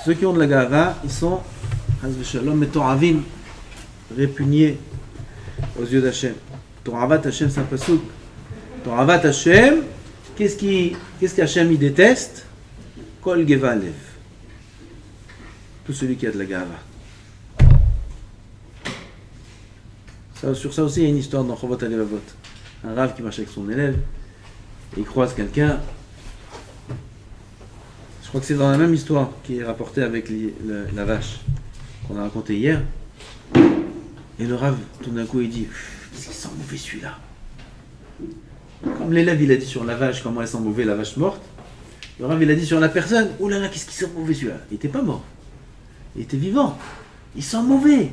Ceux qui ont de la gava, ils sont, Shalom, metoravim, répugnés aux yeux d'Hachem. Toravat Hachem, c'est un pasouk. Toravat Hachem, qu'est-ce qu'Hachem il déteste? Kol geva lev. Tout celui qui a de la gava. Sur ça aussi, il y a une histoire dans Chovot HaLevavot. Un rave qui marche avec son élève, et il croise quelqu'un. Je crois que c'est dans la même histoire qui est rapportée avec la vache qu'on a racontée hier. Et le rave, tout d'un coup, il dit qu'est-ce qu'il sent mauvais celui-là? Comme l'élève il a dit sur la vache comment elle sent mauvais, la vache morte, le rave il a dit sur la personne oh là là, qu'est-ce qu'il sent mauvais celui-là? Il n'était pas mort, il était vivant, il sent mauvais.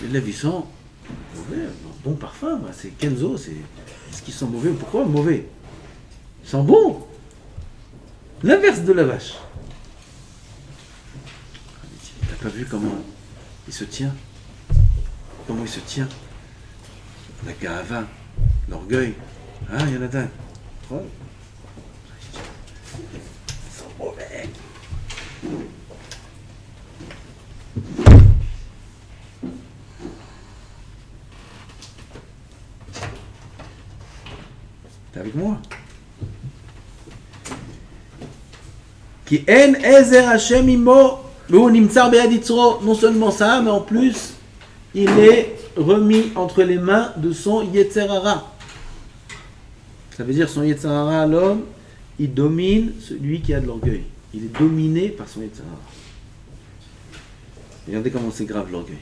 L'élève il sent mauvais, bon parfum, c'est Kenzo, c'est ce qui sent mauvais. Pourquoi mauvais? Il sent bon. L'inverse de la vache. T'as pas vu comment il se tient? Comment il se tient? La gava, l'orgueil. Ah, il y en a un. Oh. Ils sont mauvais. T'es avec moi? Qui en ezer Hashem imo, non seulement ça, mais en plus, il est remis entre les mains de son Yetzer Hara. Ça veut dire son Yetzer Hara, l'homme, il domine celui qui a de l'orgueil. Il est dominé par son Yetzer Hara. Regardez comment c'est grave l'orgueil.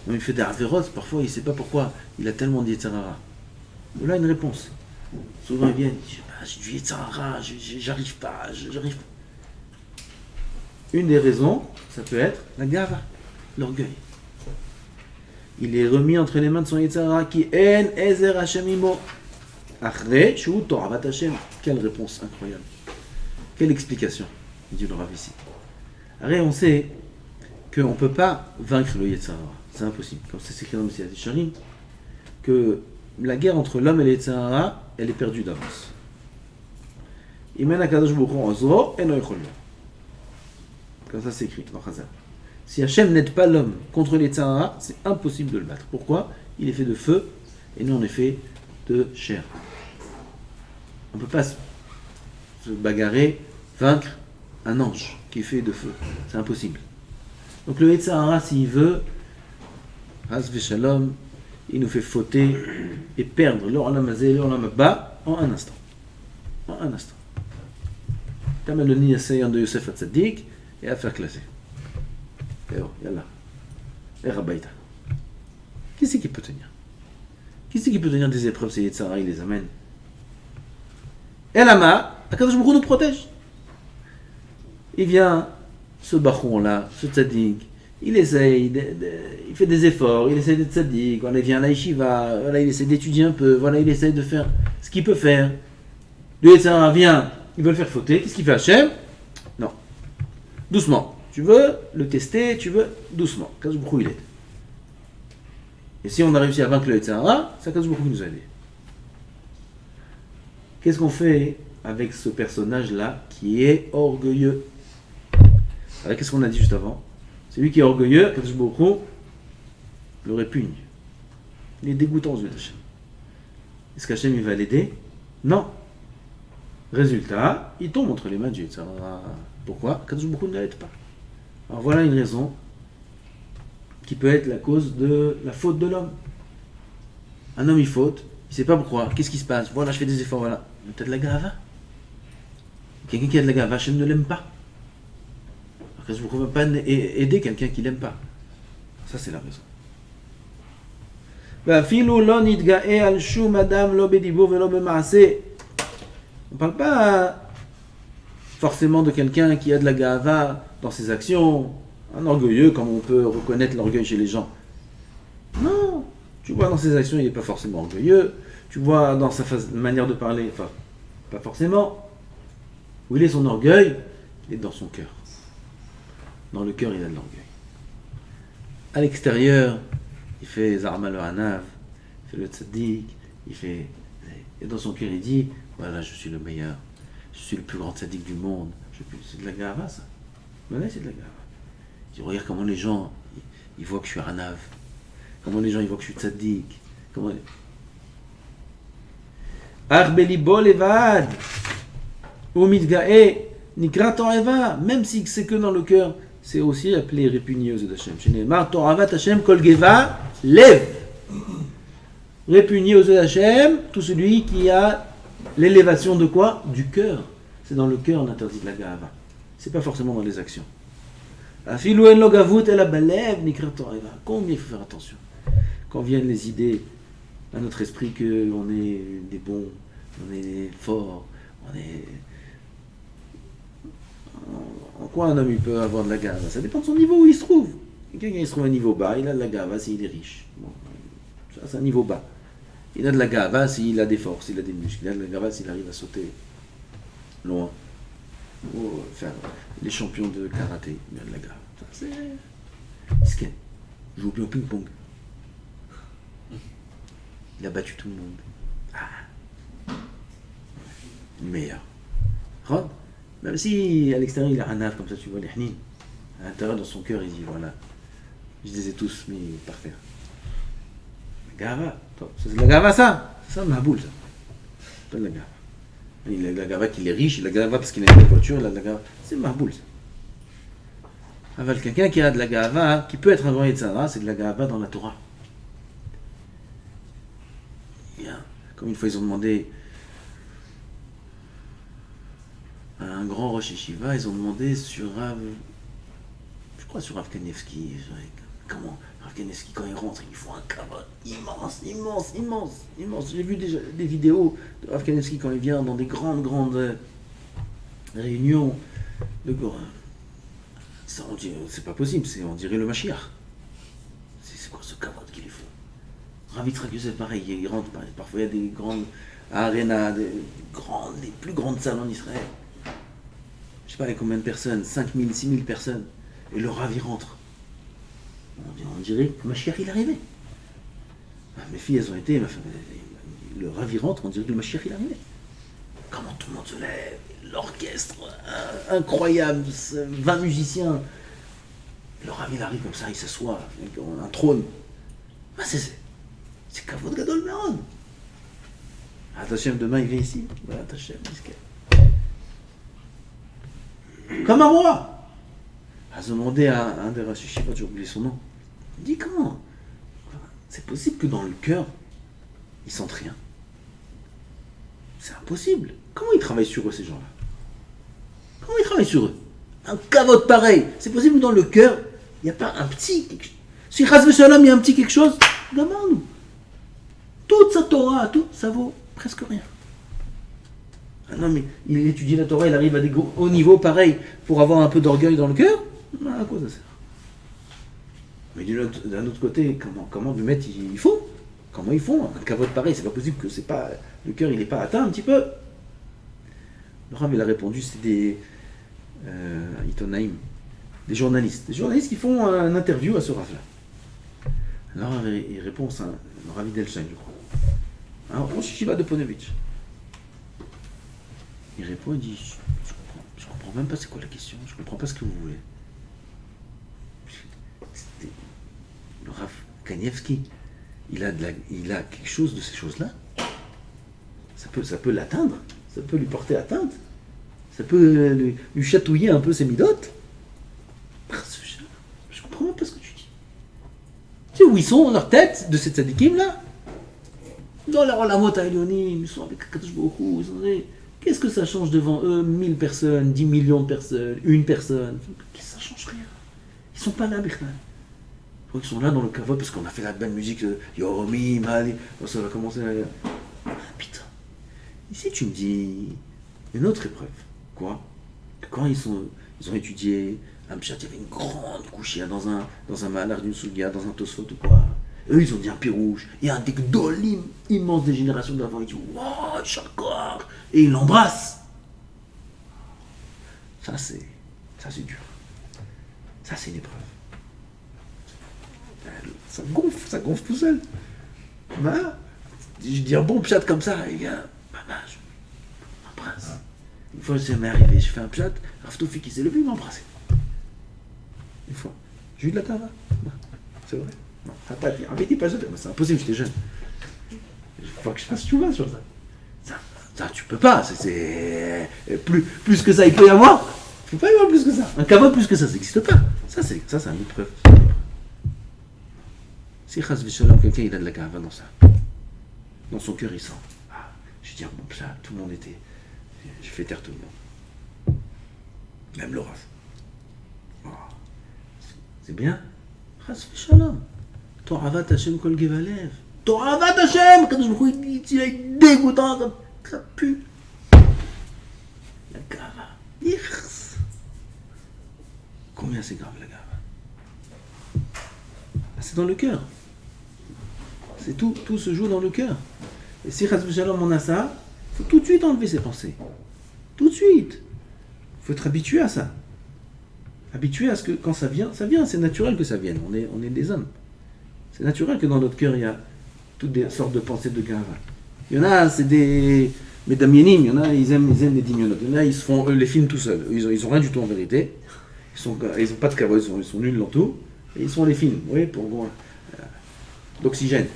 Il fait des avéros, parfois il ne sait pas pourquoi il a tellement de Yetzer Hara. Là, une réponse. Souvent, ils viennent, j'ai du Yetzer Hara, j'arrive pas. Une des raisons, ça peut être la gava, l'orgueil. Il est remis entre les mains de son Yetzer Hara qui en ezer Hashem imo. Achre shu toravat Hashem. Quelle réponse incroyable. Quelle explication, dit le Rav ici. Après, on sait qu'on ne peut pas vaincre le Yetzer Hara. C'est impossible. Comme c'est écrit dans le Messiah Sharim, que la guerre entre l'homme et le Yetzer Hara, elle est perdue d'avance. Imen HaKadosh Baruch Hu ozro eno yechol lo. Comme ça c'est écrit dans Chazal. Si Hachem n'aide pas l'homme contre le Yetzer Hara, c'est impossible de le battre. Pourquoi? Il est fait de feu et nous on est fait de chair. On ne peut pas se bagarrer, vaincre un ange qui est fait de feu. C'est impossible. Donc le Yetzer Hara, s'il veut, Has v'Shalom, il nous fait fauter et perdre l'Olam Hazé et l'Olam Haba en un instant. En un instant. Comme le Niyasayan de Yosef Hatzadik et affaire classée. Et oh, yallah. Et Rabaïta. Qui c'est qui peut tenir? Qui c'est qui peut tenir des épreuves? C'est Yetzer Hara, il les amène. Et Lama, Akadosh Baruch Hu nous protège. Il vient, ce bachon là, ce tzaddik, il essaye, il fait des efforts, il essaye d'être tzaddik, voilà, il vient à la yeshiva, voilà, il essaie d'étudier un peu, voilà, il essaie de faire ce qu'il peut faire. Le Yetzer Hara vient, il veut le faire fauter, qu'est-ce qu'il fait Hachem? Non. Doucement. Tu veux le tester, tu veux doucement. Akadosh Baruch Hu il aide. Et si on a réussi à vaincre le Yetzer Hara, c'est Akadosh Baruch Hu qui nous a aidés. Qu'est-ce qu'on fait avec ce personnage-là qui est orgueilleux? Alors, qu'est-ce qu'on a dit juste avant? Celui qui est orgueilleux, Akadosh Baruch Hu le répugne. Il est dégoûtant aux yeux d'Hachem. Est-ce qu'Hachem il va l'aider? Non. Résultat, il tombe entre les mains de Dieu. Pourquoi? Akadosh Baruch Hu ne l'aide pas. Alors voilà une raison qui peut être la cause de la faute de l'homme. Un homme il faute, il ne sait pas pourquoi. Qu'est-ce qui se passe? Voilà, je fais des efforts, voilà. Tu as de la gava. Quelqu'un qui a de la gava, Hachem ne l'aime pas. Je ne peux pas aider quelqu'un qui ne l'aime pas. Ça, c'est la raison. On ne parle pas forcément de quelqu'un qui a de la gava dans ses actions, un orgueilleux, comme on peut reconnaître l'orgueil chez les gens. Non, tu vois dans ses actions, il n'est pas forcément orgueilleux. Tu vois dans sa manière de parler, enfin, pas forcément. Où il est son orgueil? Il est dans son cœur. Dans le cœur, il a de l'orgueil. À l'extérieur, il fait Zarma le Hanav, il fait le Tzaddik, il fait... Et dans son cœur, il dit, voilà, je suis le meilleur, je suis le plus grand Tzaddik du monde, Je sais plus, c'est de la gava ça. Ouais, c'est de la gava. Je regarde comment les gens, ils voient que je suis Ranav. Comment les gens, ils voient que je suis tzaddik. Comment... Arbelibo levad. Umidgae. Nikra Toreva. Même si c'est que dans le cœur, c'est aussi appelé répugné aux yeux d'Hachem. Shenemar Toravat Hachem Kol Geva Lev. Répugné aux yeux d'Hachem, tout celui qui a l'élévation de quoi? Du cœur. C'est dans le cœur on interdit de la gava. C'est pas forcément dans les actions. Afilou en lo gavut el abalev nikra Toreva. Combien il faut faire attention quand viennent les idées à notre esprit qu'on est des bons, on est forts, on est... En quoi un homme il peut avoir de la gava? Ça dépend de son niveau où il se trouve. Quelqu'un il se trouve à un niveau bas, il a de la gava s'il est riche. Bon, ça c'est un niveau bas. Il a de la gava s'il a des forces, il a des muscles. Il a de la gava s'il arrive à sauter loin. Ou faire les champions de karaté. Il a de la gava. Ça c'est... Sken. Il joue bien au ping-pong. Il a battu tout le monde. Ah. Le meilleur. Rod, même si à l'extérieur il a un ave comme ça, tu vois les hnin. À l'intérieur, dans son cœur, il dit voilà. Je les ai tous mis par terre. La gava. C'est de la gava ça. C'est ça le maboule ça. C'est pas de la gava. Il a de la gava qu'il est riche, il a de la gava parce qu'il a une voiture, il a de la gava. C'est le maboule ça. Avec quelqu'un qui a de la gava, qui peut être un grand Yetzara, c'est de la gava dans la Torah. Comme une fois ils ont demandé à un grand Rosh Yeshiva, ils ont demandé sur Rav, je crois sur Rav Kanievski, comment Rav Kanievski quand il rentre, il faut un kavod immense, immense, immense, immense. J'ai vu déjà des vidéos de Rav Kanievski quand il vient dans des grandes réunions de ça, on dit, c'est pas possible, on dirait le Mashiach. C'est quoi ce kavod qu'il est fou? Rav Yitzhak Yosef, pareil, il rentre, parfois il y a des grandes arénas, les plus grandes salles en Israël. Je sais pas, il y a combien de personnes, 5000, 6000 personnes. Et le Rav, il rentre. On dirait que Mashiach, il est arrivé. Mes filles, elles ont été, le Rav, il rentre, on dirait que le Mashiach, il est arrivé. Comment tout le monde se lève, l'orchestre, incroyable, 20 musiciens. Le Rav, il arrive comme ça, il s'assoit, avec un trône. C'est Kavod Gadol Me'od. Hachem, demain, il vient ici. Voilà, Hachem, comme un roi. Ils ont demandé à un des Rosh Yeshiva, j'ai oublié son nom. Il dit comment? C'est possible que dans le cœur, ils sentent rien. C'est impossible. Comment ils travaillent sur eux, ces gens-là? Comment ils travaillent sur eux? Un Kavod pareil. C'est possible que dans le cœur, il n'y a pas un petit... Si Chas v'Shalom, il y a un petit quelque chose, demande-nous. Toute sa Torah, tout, ça vaut presque rien. Un homme, il étudie la Torah, il arrive à des hauts niveaux pareils pour avoir un peu d'orgueil dans le cœur. À quoi ça sert? Mais d'un autre côté, comment lui mettre il faut? Comment ils font? Un kavod pareil, c'est pas possible que le cœur il n'est pas atteint un petit peu. Le Rav il a répondu, c'est des Itonaïm, des journalistes qui font un interview à ce Rav-là. Alors il répond, c'est un Rav Delstein, je crois. Un Rosh Yeshiva de Ponevezh. Il répond, il dit, je comprends même pas c'est quoi la question, je comprends pas ce que vous voulez. Le Rav Kanievski, il a quelque chose de ces choses-là. Ça peut l'atteindre, ça peut lui porter atteinte, ça peut lui chatouiller un peu ses midotes. Je comprends même pas ce que tu dis. Tu sais où ils sont dans leur tête de ces tzadikim-là? Dans la Olamot Elyonim, ils sont avec Akadosh Baruch Hu, qu'est-ce que ça change devant eux? 1000 personnes, 10 millions de personnes, une personne. Ça change rien. Ils sont pas là, Bichnal. Ils sont là dans le kavod parce qu'on a fait la belle musique Yoromi, Mali. Ça va commencer à... Ah, putain. Ici, tu me dis une autre épreuve. Quoi? Que quand ils ont étudié un pshat, il y avait une grande couchière dans un malar d'une sougia, dans un tosfot ou quoi. Eux, ils ont dit un pirouche. Et un des gdolim immense des générations d'avant, il dit waouh, Shakor. Et il l'embrasse. Ça, c'est dur. Ça, c'est une épreuve. Ça gonfle tout seul. Bah, je dis un bon pshat comme ça, il vient, maman, je m'embrasse. Une fois, ça m'est arrivé, j'ai fait un plat, Rav Toufik, il s'est levé, il m'a embrassé. Une fois. J'ai eu de la tava. C'est vrai. Non, pas jeune. C'est impossible, j'étais jeune. Il faut que je fasse tout sur ça. Ça, tu peux pas. C'est plus que ça, il peut y avoir. Il ne peut pas y avoir plus que ça. Un kavod plus que ça n'existe pas. Ça, c'est une preuve. Si Chas V'Shalom, quelqu'un il a de la kava dans ça, dans son cœur il sent. Ah, je dis bon ça, tout le monde était. J'ai fait taire tout le monde. Même le Rav. Oh, c'est bien. Chas V'Shalom. To'avat Hashem kol gevalev. To'avat Hashem. Quand je me il est dégoûtant, ça pue. La kava. Yichs. Combien c'est grave la kava? C'est dans le cœur. C'est tout se joue dans le cœur. Et si Chas V'Shalom on a ça, il faut tout de suite enlever ses pensées. Tout de suite. Il faut être habitué à ça. Habitué à ce que quand ça vient, c'est naturel que ça vienne. On est des hommes. C'est naturel que dans notre cœur, il y a toutes des sortes de pensées de gava. Il y en a, c'est des médamienim, il y en a, ils aiment les dimionotes. Il y en a, ils se font les films tout seuls. Ils ont rien du tout en vérité. Ils ont pas de kavod, ils sont nuls dans tout. Et ils sont les films, oui, pour d'oxygène.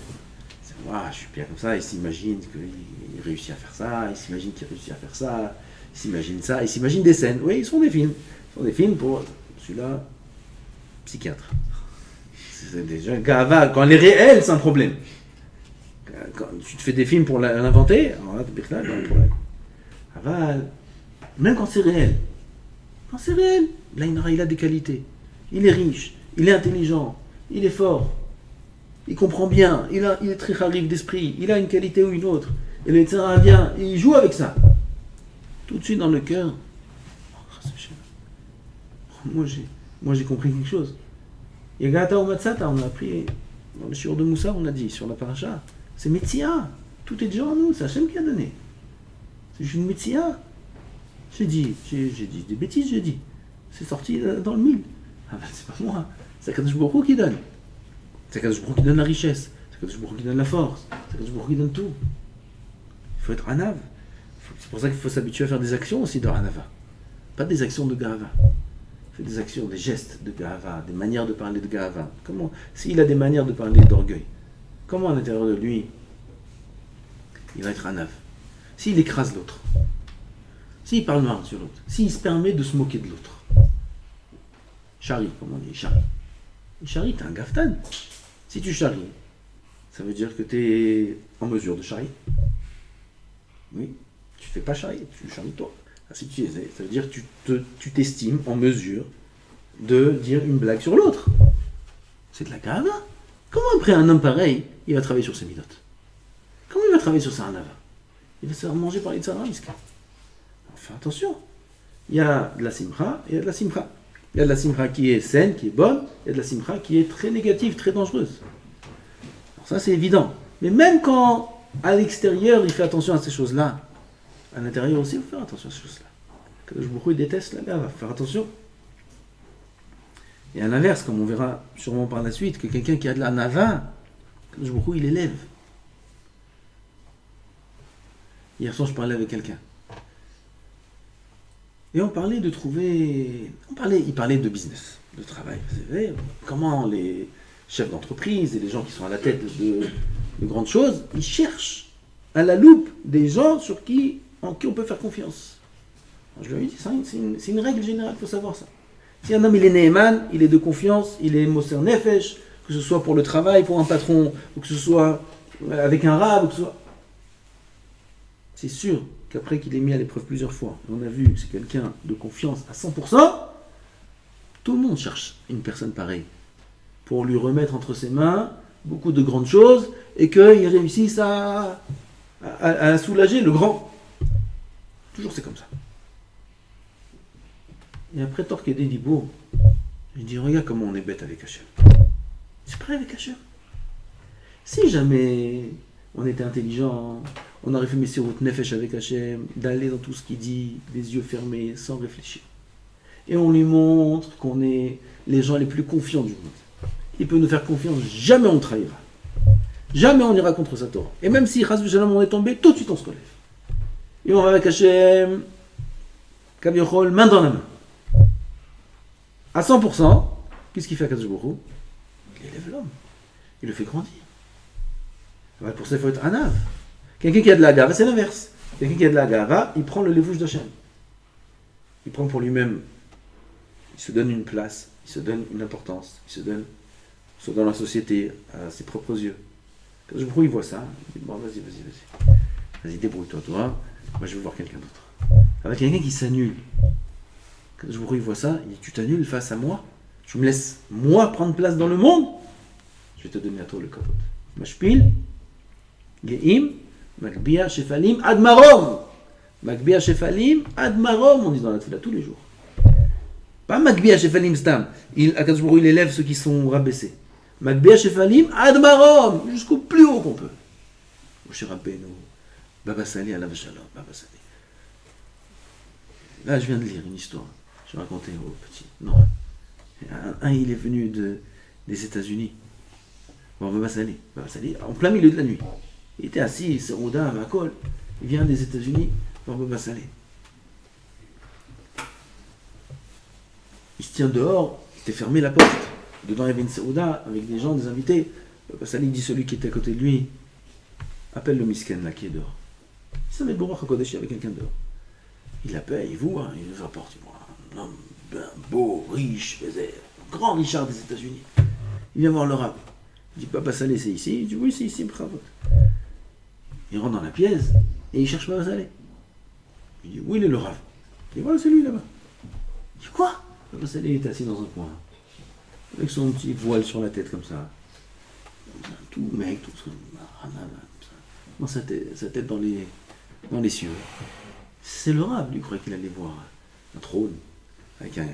Je suis bien comme ça, ils s'imaginent qu'il réussit à faire ça, ils s'imaginent qu'il réussit à faire ça, ils s'imaginent ça, ils s'imaginent des scènes. Oui, ils sont des films. Ils sont des films pour celui-là, psychiatre. C'est déjà gava. Quand elle est réelle, c'est un problème. Quand tu te fais des films pour l'inventer, alors là, tu as un problème. Aval, même quand c'est réel. Quand c'est réel, là, il a des qualités. Il est riche, il est intelligent, il est fort. Il comprend bien, il est très charif d'esprit, il a une qualité ou une autre. Et le Tzara vient, il joue avec ça. Tout de suite dans le cœur. Moi j'ai compris quelque chose. Yagata ou Matsata, on a appris dans le shiur de Moussa, on a dit sur la paracha, c'est Metzia. Tout est déjà en nous, c'est Hachem qui a donné. C'est juste une Metzia. J'ai dit des bêtises, j'ai dit. C'est sorti dans le mille. Ah ben c'est pas moi, c'est Kadosh Baruch Hu qui donne. C'est Kadosh Baruch Hu qui donne la richesse, c'est Kadosh Baruch Hu qui donne la force, c'est Kadosh Baruch Hu qui donne tout. Il faut être Hanav. C'est pour ça qu'il faut s'habituer à faire des actions aussi de Hanava. Pas des actions de Gahava. Fait des actions, des gestes de Gahava, des manières de parler de Gahava. Comment, s'il a des manières de parler d'orgueil, comment à l'intérieur de lui, il va être Hanav? S'il écrase l'autre, s'il parle mal sur l'autre, s'il se permet de se moquer de l'autre. Chari, comme on dit, chari. Chari, t'es un gaftan. Si tu charies, ça veut dire que tu es en mesure de charrier. Oui, tu fais pas charrier, tu charries toi. Si tu ça veut dire que tu t'estimes en mesure de dire une blague sur l'autre. C'est de la gava. Comment après un homme pareil, il va travailler sur ses midotes? Comment il va travailler sur sa hanava? Il va se faire manger par les tzara miska. Enfin attention, il y a de la simcha et il y a de la simcha. Il y a de la simcha qui est saine, qui est bonne, il y a de la simcha qui est très négative, très dangereuse. Alors ça c'est évident. Mais même quand à l'extérieur il fait attention à ces choses-là, à l'intérieur aussi il faut faire attention à ces choses-là. Kadosh Baruch Hu déteste la gava, il faut faire attention. Et à l'inverse, comme on verra sûrement par la suite, que quelqu'un qui a de la nava, Kadosh Baruch Hu il élève. Hier soir je parlais avec quelqu'un. Et on parlait de trouver... Il parlait de business, de travail. Vous savez, comment les chefs d'entreprise et les gens qui sont à la tête de grandes choses, ils cherchent à la loupe des gens en qui on peut faire confiance. Alors je lui ai dit, c'est une règle générale, il faut savoir ça. Si un homme il est Neheman, il est de confiance, il est Moser Nefesh, que ce soit pour le travail, pour un patron, ou que ce soit avec un rab, ou que ce soit... C'est sûr qu'après qu'il est mis à l'épreuve plusieurs fois, on a vu, c'est quelqu'un de confiance à 100%, tout le monde cherche une personne pareille pour lui remettre entre ses mains beaucoup de grandes choses et qu'il réussisse à soulager le grand. Toujours c'est comme ça. Et après Torquedé dit beau, il dit regarde comment on est bête avec Hachem. C'est pareil avec Hachem. Si jamais on était intelligent, on aurait fait Messirut Nefesh avec Hachem, d'aller dans tout ce qu'il dit, les yeux fermés, sans réfléchir. Et on lui montre qu'on est les gens les plus confiants du monde. Il peut nous faire confiance, jamais on trahira. Jamais on ira contre sa Torah. Et même si Chas v'Shalom on est tombé, tout de suite on se relève. Et on va avec Hachem, Kaviyochol, main dans la main. À 100%, qu'est-ce qu'il fait à Kadosh Baruch Hu? Il élève l'homme. Il le fait grandir. Alors pour ça, il faut être anav. Quelqu'un qui a de la gava, c'est l'inverse. Quelqu'un qui a de la gava, il prend le levouche d'Hachem. Il prend pour lui-même. Il se donne une place, il se donne une importance, il se donne soit dans la société, à ses propres yeux. Quand je il voit ça, il dit bon, vas-y. Vas-y, débrouille-toi, toi. Moi, je veux voir quelqu'un d'autre. Avec quelqu'un qui s'annule. Quand je il voit ça, il dit tu t'annules face à moi. Tu me laisses, moi, prendre place dans le monde. Je vais te donner à toi le kavod. Mashpil, Geim, Magbia, Shefalim, Admarom. Magbia, Shefalim, Admarom, on dit dans la tefila tous les jours. Pas Magbia, Shefalim, Stam. Akadosh Baruch Hu, il élève ceux qui sont rabaissés. Magbia, Shefalim, Admarom, jusqu'au plus haut qu'on peut. Moshe Rabbeinu, Baba Sali, Alav Shalom, Baba Sali. Là, je viens de lire une histoire. Je vais raconter aux petits. Non. Il est venu des États-Unis. Bon, Baba Sali, en plein milieu de la nuit. Il était assis, c'est Ouda, à Makol. Il vient des États-Unis voir Baba Sali. Il se tient dehors, il était fermé la porte. Dedans, il y avait une Saouda avec des gens, des invités. Baba Sali dit celui qui était à côté de lui, appelle le misken là qui est dehors. Il savait le Baruch HaKodesh avec quelqu'un dehors. Il l'appelle, il voit, il nous apporte. Il voit un homme bien beau, riche, grand Richard des États-Unis. Il vient voir le rab. Il dit Baba Salé, c'est ici. Il dit oui, c'est ici, bravo. Il rentre dans la pièce et il cherche Baba Salé. Il dit où il est le rab? Il dit voilà, c'est lui là-bas. Il dit quoi? Baba Salé est assis dans un coin, avec son petit voile sur la tête comme ça. Tout mec, tout ça. Dans sa tête dans les cieux. C'est le rab, lui croyait qu'il allait voir un trône avec une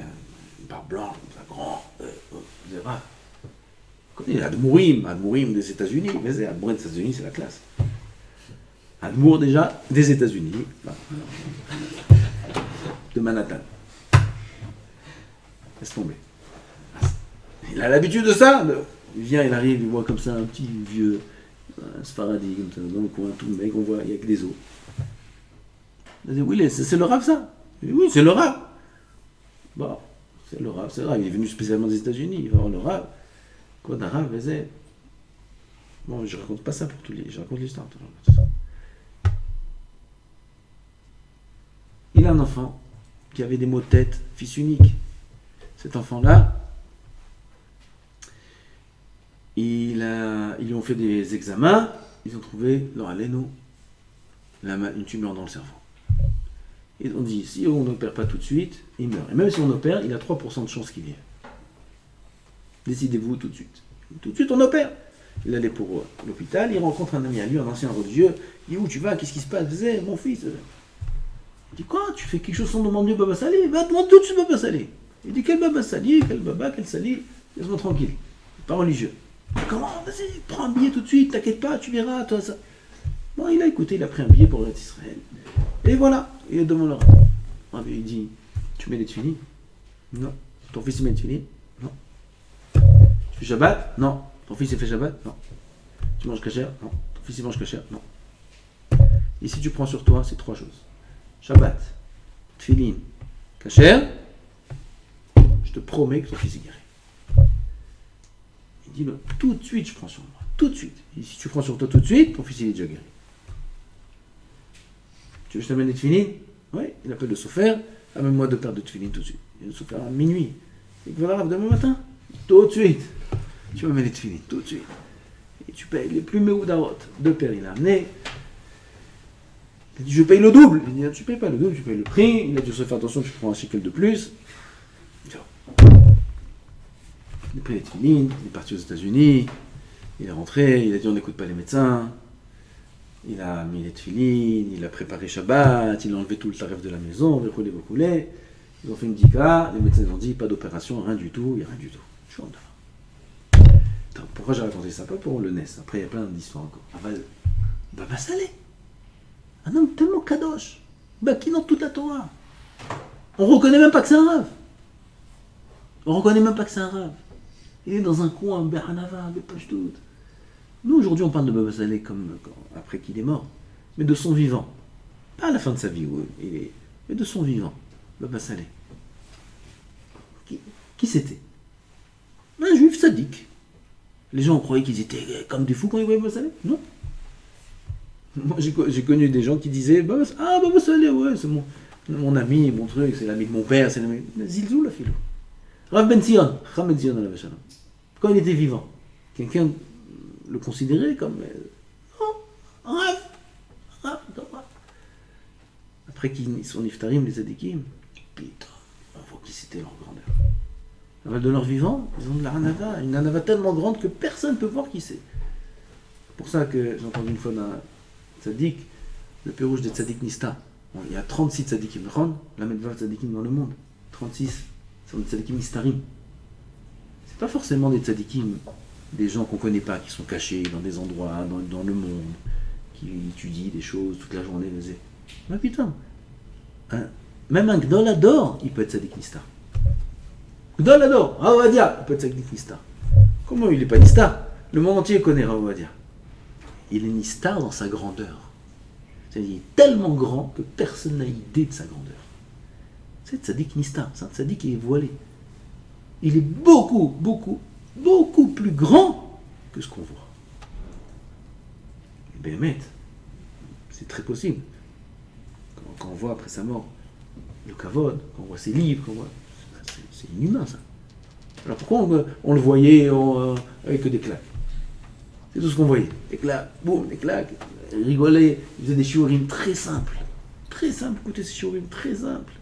barbe blanche, comme ça, grand. C'est rab. Connais Admourim des États-Unis, mais Admourim des États-Unis, c'est la classe. Admour déjà des États-Unis, de Manhattan. Laisse tomber. Il a l'habitude de ça. Il vient, il arrive, il voit comme ça un petit vieux, un Sfaradi, comme ça, dans le coin, tout le mec, on voit, il n'y a que des os. Il dit, oui, c'est le rab ça. Il dit, oui, c'est le rab. Bon, c'est le rab. Il est venu spécialement des États-Unis, il va voir le rab. Quoi d'un rab, mais bon, je raconte pas ça pour tous les. Je raconte l'histoire. Il a un enfant qui avait des maux de tête, fils unique. Cet enfant-là, ils lui ont fait des examens, ils ont trouvé, une tumeur dans le cerveau. Et on dit, si on n'opère pas tout de suite, il meurt. Et même si on opère, il a 3% de chance qu'il vienne. Décidez-vous tout de suite. Tout de suite, on opère. Il allait pour l'hôpital, il rencontre un ami à lui, un ancien religieux. Il dit, où tu vas? Qu'est-ce qui se passe? Mon fils. Il dit, quoi? Tu fais quelque chose sans demander Baba Sali? Va demander tout de suite Baba Sali. Il dit, quel Baba Sali? Quel Baba? Quel Sali? Laisse-moi tranquille. Pas religieux. Comment? Vas-y, prends un billet tout de suite, t'inquiète pas, tu verras, toi, ça. Bon, il a écouté, il a pris un billet pour Israël. Et voilà, il est devant le rab. Il dit, tu mets les tefilines? Non. Ton fils il met les tefilines? Non. Tu fais Shabbat? Non. Ton fils il fait Shabbat? Non. Tu manges kasher? Non. Ton fils il mange kasher? Non. Et si tu prends sur toi, c'est 3 choses. Shabbat, tefilines, kasher, je te promets que ton fils est guéri. Il dit, tout de suite je prends sur moi. Tout de suite. Et si tu prends sur toi tout de suite, ton fils il est déjà guéri. Tu veux que je t'amène les tefilines? Oui, il appelle le sofer, amène-moi 2 paires de tefilines tout de suite. Il y a le sofer à minuit. Et voilà, demain matin, tout de suite. Tu m'amènes les tefilines, tout de suite. Et tu payes les plus méoudarot. 2 paires, il a amené. Il a dit, je paye le double. Il dit, tu payes pas le double, tu payes le prix. Il a dit, fais attention, tu prends un shekel de plus. Il a pris les tefilines, il est parti aux États-Unis. Il est rentré, il a dit, on n'écoute pas les médecins. Il a mis les tefilines, il a préparé Shabbat, il a enlevé tout le tarif de la maison, ils ont fait une dika, les médecins ont dit pas d'opération, rien du tout, il n'y a rien du tout. Je suis en dehors. Pourquoi j'ai raconté ça? Pas pour le NES, après il y a plein d'histoires encore. Baba Salé, un homme tellement kadosh, qui dans toute la Torah. On reconnaît même pas que c'est un rave. Il est dans un coin, Behanava, Bepashtout. Nous, aujourd'hui, on parle de Baba Salé comme après qu'il est mort, mais de son vivant. Pas à la fin de sa vie, mais de son vivant. Baba Saleh. Qui c'était? Un juif sadique. Les gens croyaient qu'ils étaient comme des fous quand ils voyaient Baba Saleh. Non. Moi, j'ai connu des gens qui disaient Baba Saleh, ouais, c'est mon ami, mon truc, c'est l'ami de mon père, c'est l'ami. Zilzou, la philo. Rav Ben Zion, Rav Ben Zion, quand il était vivant, quelqu'un le considérait comme. Non, Rav. Après qu'ils sont niftarim, les tzadikim, putain, on voit qui c'était leur grandeur. De leur vivant, ils ont de la hanava, une hanava tellement grande que personne ne peut voir qui c'est. C'est pour ça que j'ai entendu une fois d'un tzadik, le pérouge des tzadik nista. Bon, il y a 36 tzadikim, la medva tzadikim dans le monde. 36 sont des tzadikim nistarim. C'est pas forcément des tzadikim, des gens qu'on connaît pas, qui sont cachés dans des endroits, dans le monde, qui étudient des choses toute la journée. Mais putain, même un Gdol Ador, il peut être tzadik nista. Gdol Ador, Rav Ovadia, il peut être tzadik nista. Comment il n'est pas nista? Le monde entier connaît Rav Ovadia. Il est nista dans sa grandeur. C'est-à-dire, il est tellement grand que personne n'a idée de sa grandeur. C'est tzadik nista, c'est un tzadik qui est voilé. Il est beaucoup plus grand que ce qu'on voit. Et Béhémet, c'est très possible. Quand on voit après sa mort le kavod, quand on voit ses livres, c'est inhumain ça. Alors pourquoi on le voyait avec que des claques? C'est tout ce qu'on voyait. Des claques, boum, des claques, rigolait, il faisait des shiurim très simples. Très simples, écoutez ces shiurim très simples.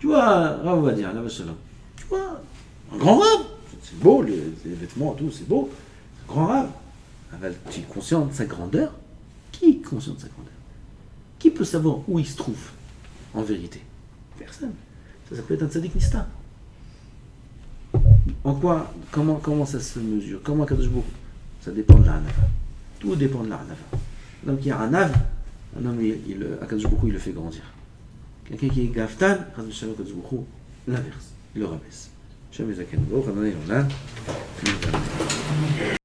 Tu vois, Rav Ovadia, tu vois, un grand rave, c'est beau, les vêtements, tout, c'est beau, un grand rave. Tu es conscient de sa grandeur? Qui est conscient de sa grandeur? Qui peut savoir où il se trouve, en vérité? Personne. Ça peut être un tzadik nista. En quoi, comment ça se mesure? Comment Kadosh Baruch Hu? Ça dépend de la hanava. Tout dépend de la hanava. Donc il y a un ave, un homme, Kadosh Baruch Hu, il le fait grandir. Quelqu'un qui est gaftan, Kadosh Baruch Hu, l'inverse, il le rabaisse. Shem Ezaken Baruch Adonai Olam.